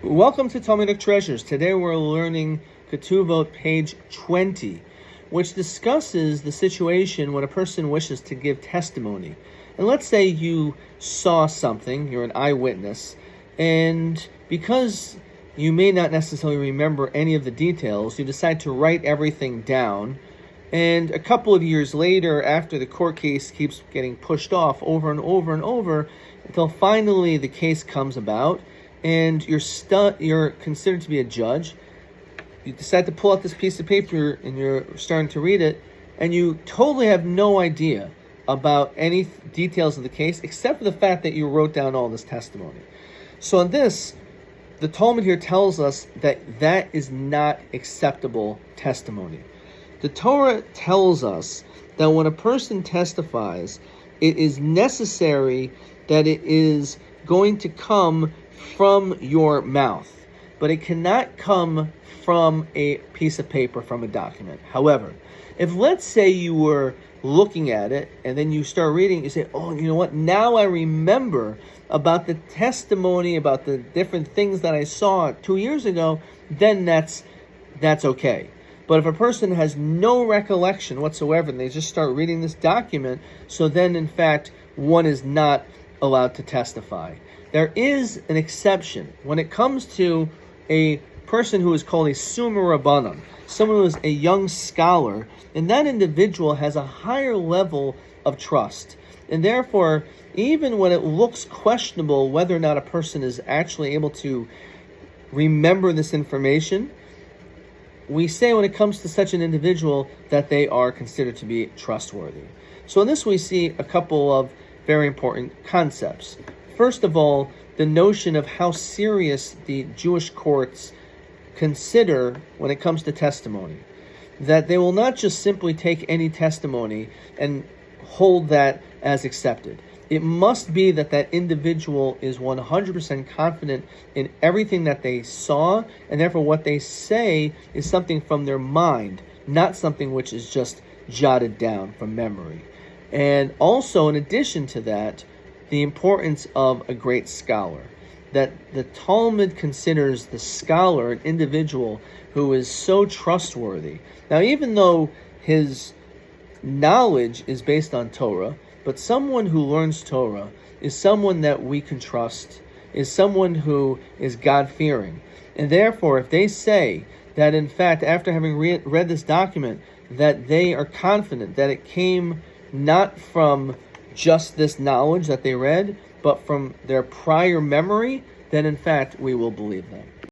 Welcome to Talmudic Treasures. Today we're learning Ketubot, page 20, which discusses the situation when a person wishes to give testimony. And let's say you saw something, you're an eyewitness, and because you may not necessarily remember any of the details, you decide to write everything down. And a couple of years later, after the court case keeps getting pushed off over and over and over, until finally the case comes about, and you're considered to be a judge, you decide to pull out this piece of paper and you're starting to read it, and you totally have no idea about any details of the case except for the fact that you wrote down all this testimony. So in this, the Talmud here tells us that that is not acceptable testimony. The Torah tells us that when a person testifies, it is necessary that it is going to come from your mouth, but it cannot come from a piece of paper, from a document. However, if let's say you were looking at it and then you start reading, you say, oh, you know what, now I remember about the testimony, about the different things that I saw 2 years ago, then that's okay. But if a person has no recollection whatsoever and they just start reading this document, so then in fact one is not allowed to testify. There is an exception when it comes to a person who is called a Summa Rabbanan, someone who is a young scholar, and that individual has a higher level of trust. And therefore, even when it looks questionable whether or not a person is actually able to remember this information, we say when it comes to such an individual that they are considered to be trustworthy. So in this we see a couple of very important concepts. First of all, the notion of how serious the Jewish courts consider when it comes to testimony. That they will not just simply take any testimony and hold that as accepted. It must be that that individual is 100% confident in everything that they saw, and therefore what they say is something from their mind, not something which is just jotted down from memory. And also, in addition to that, the importance of a great scholar. That the Talmud considers the scholar an individual who is so trustworthy. Now, even though his knowledge is based on Torah, but someone who learns Torah is someone that we can trust, is someone who is God-fearing. And therefore, if they say that, in fact, after having read this document, that they are confident that it came not from just this knowledge that they read, but from their prior memory, then in fact we will believe them.